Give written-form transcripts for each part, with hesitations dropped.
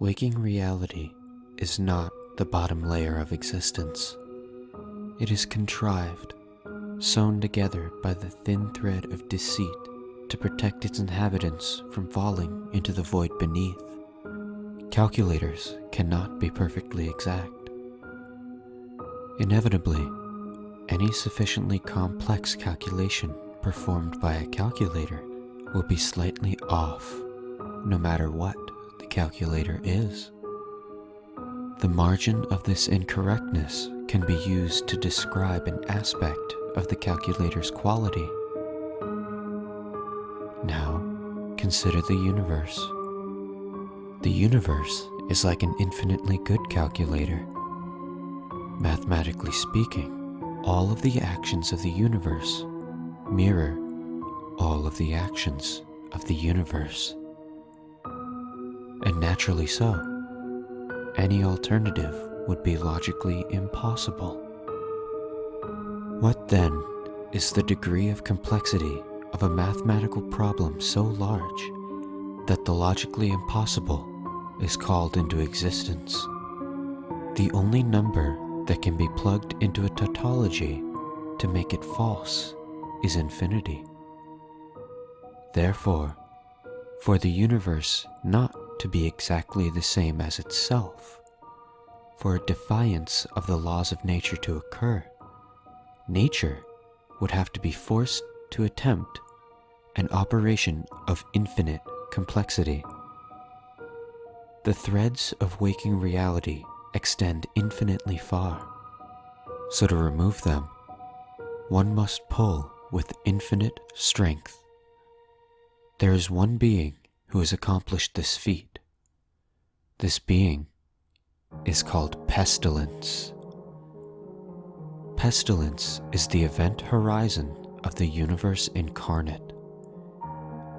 Waking reality is not the bottom layer of existence. It is contrived, sewn together by the thin thread of deceit to protect its inhabitants from falling into the void beneath. Calculators cannot be perfectly exact. Inevitably, any sufficiently complex calculation performed by a calculator will be slightly off, no matter what the calculator is. The margin of this incorrectness can be used to describe an aspect of the calculator's quality. Now, consider the universe. The universe is like an infinitely good calculator. Mathematically speaking, all of the actions of the universe mirror all of the actions of the universe. And naturally so. Any alternative would be logically impossible. What then is the degree of complexity of a mathematical problem so large that the logically impossible is called into existence? The only number that can be plugged into a tautology to make it false is infinity. Therefore, for the universe not to be exactly the same as itself, for a defiance of the laws of nature to occur, nature would have to be forced to attempt an operation of infinite complexity. The threads of waking reality extend infinitely far, so to remove them, one must pull with infinite strength. There is one being who has accomplished this feat. This being is called Pestilence. Pestilence is the event horizon of the universe incarnate.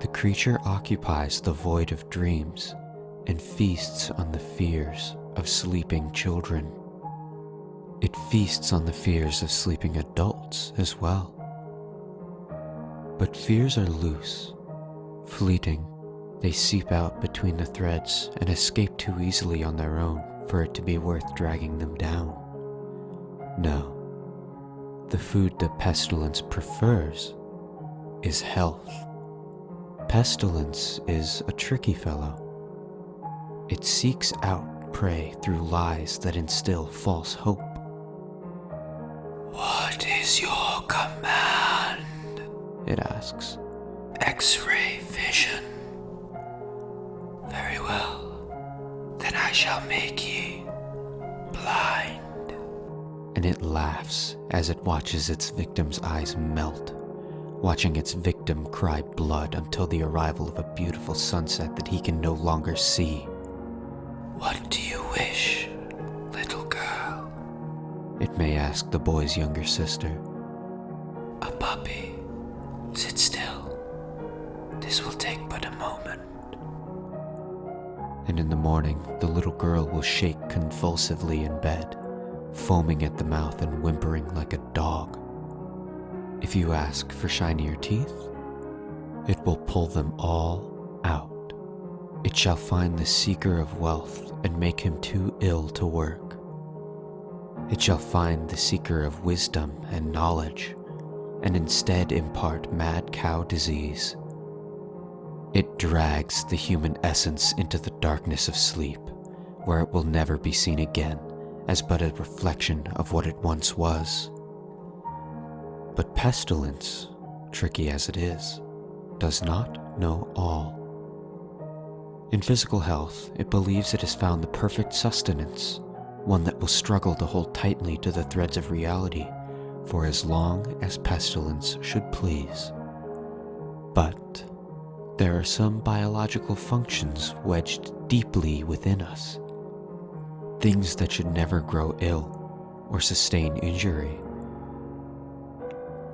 The creature occupies the void of dreams and feasts on the fears of sleeping children. It feasts on the fears of sleeping adults as well. But fears are loose, fleeting. They seep out between the threads and escape too easily on their own for it to be worth dragging them down. No, the food that Pestilence prefers is health. Pestilence is a tricky fellow. It seeks out prey through lies that instill false hope. What is your command? It asks. X-ray vision. Very well. Then I shall make ye blind. And it laughs as it watches its victim's eyes melt, watching its victim cry blood until the arrival of a beautiful sunset that he can no longer see. What do you wish, little girl? It may ask the boy's younger sister. A puppy. Sit still. This will take but a moment. And in the morning, the little girl will shake convulsively in bed, foaming at the mouth and whimpering like a dog. If you ask for shinier teeth, it will pull them all out. It shall find the seeker of wealth and make him too ill to work. It shall find the seeker of wisdom and knowledge, and instead impart mad cow disease. It drags the human essence into the darkness of sleep, where it will never be seen again as but a reflection of what it once was. But Pestilence, tricky as it is, does not know all. In physical health, it believes it has found the perfect sustenance, one that will struggle to hold tightly to the threads of reality for as long as Pestilence should please. But there are some biological functions wedged deeply within us, things that should never grow ill or sustain injury.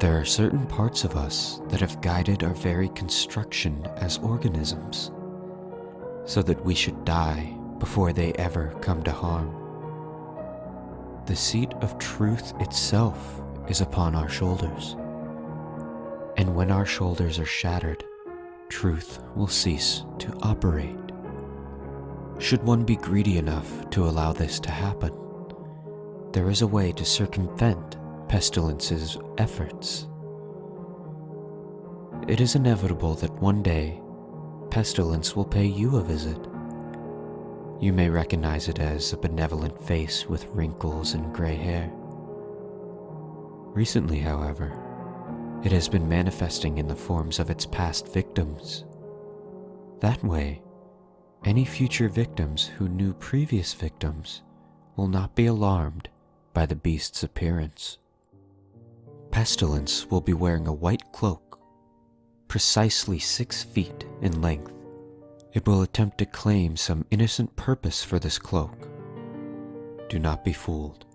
There are certain parts of us that have guided our very construction as organisms, so that we should die before they ever come to harm. The seat of truth itself is upon our shoulders, and when our shoulders are shattered, truth will cease to operate. Should one be greedy enough to allow this to happen, there is a way to circumvent Pestilence's efforts. It is inevitable that one day, Pestilence will pay you a visit. You may recognize it as a benevolent face with wrinkles and gray hair. Recently, however, it has been manifesting in the forms of its past victims. That way, any future victims who knew previous victims will not be alarmed by the beast's appearance. Pestilence will be wearing a white cloak, precisely 6 feet in length. It will attempt to claim some innocent purpose for this cloak. Do not be fooled,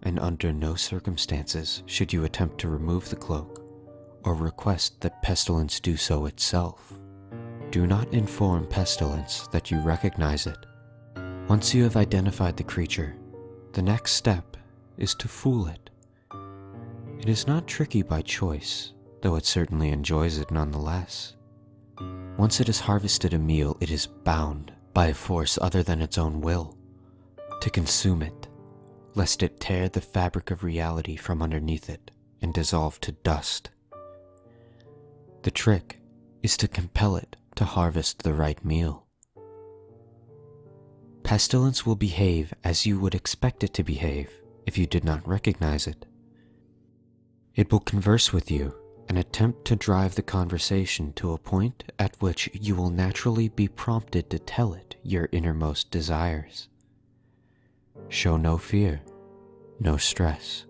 and under no circumstances should you attempt to remove the cloak or request that Pestilence do so itself. Do not inform Pestilence that you recognize it. Once you have identified the creature, the next step is to fool it. It is not tricky by choice, though it certainly enjoys it nonetheless. Once it has harvested a meal, it is bound by a force other than its own will to consume it, lest it tear the fabric of reality from underneath it and dissolve to dust. The trick is to compel it to harvest the right meal. Pestilence will behave as you would expect it to behave if you did not recognize it. It will converse with you and attempt to drive the conversation to a point at which you will naturally be prompted to tell it your innermost desires. Show no fear, no stress.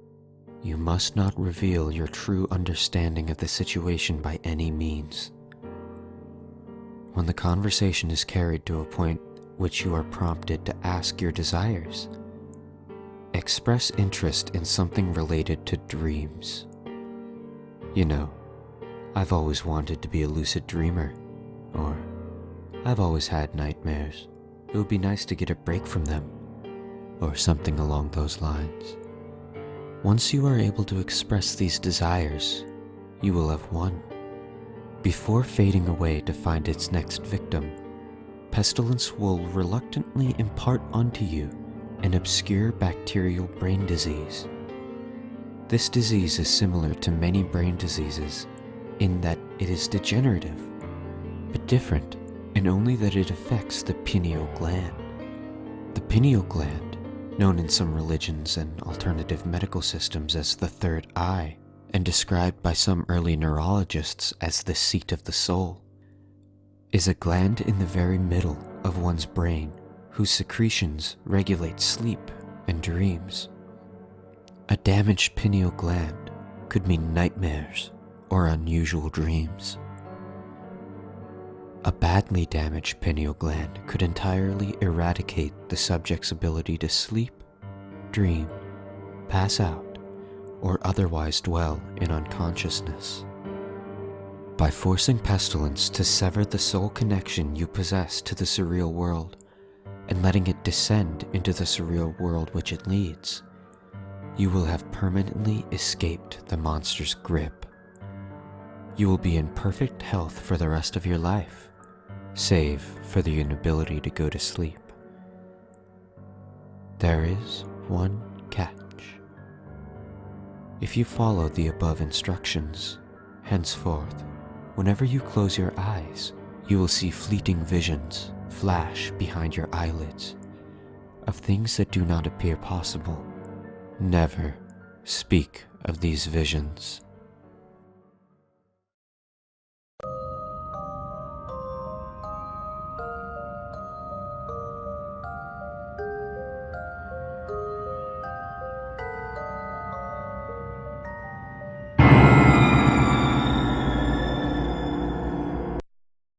You must not reveal your true understanding of the situation by any means. When the conversation is carried to a point which you are prompted to ask your desires, express interest in something related to dreams. You know, I've always wanted to be a lucid dreamer, or I've always had nightmares. It would be nice to get a break from them, or something along those lines. Once you are able to express these desires, you will have won. Before fading away to find its next victim, Pestilence will reluctantly impart onto you an obscure bacterial brain disease. This disease is similar to many brain diseases in that it is degenerative, but different in only that it affects the pineal gland. The pineal gland, known in some religions and alternative medical systems as the third eye, and described by some early neurologists as the seat of the soul, is a gland in the very middle of one's brain whose secretions regulate sleep and dreams. A damaged pineal gland could mean nightmares or unusual dreams. A badly damaged pineal gland could entirely eradicate the subject's ability to sleep, dream, pass out, or otherwise dwell in unconsciousness. By forcing Pestilence to sever the sole connection you possess to the surreal world and letting it descend into the surreal world which it leads, you will have permanently escaped the monster's grip. You will be in perfect health for the rest of your life, save for the inability to go to sleep. There is one catch. If you follow the above instructions, henceforth, whenever you close your eyes, you will see fleeting visions flash behind your eyelids of things that do not appear possible. Never speak of these visions.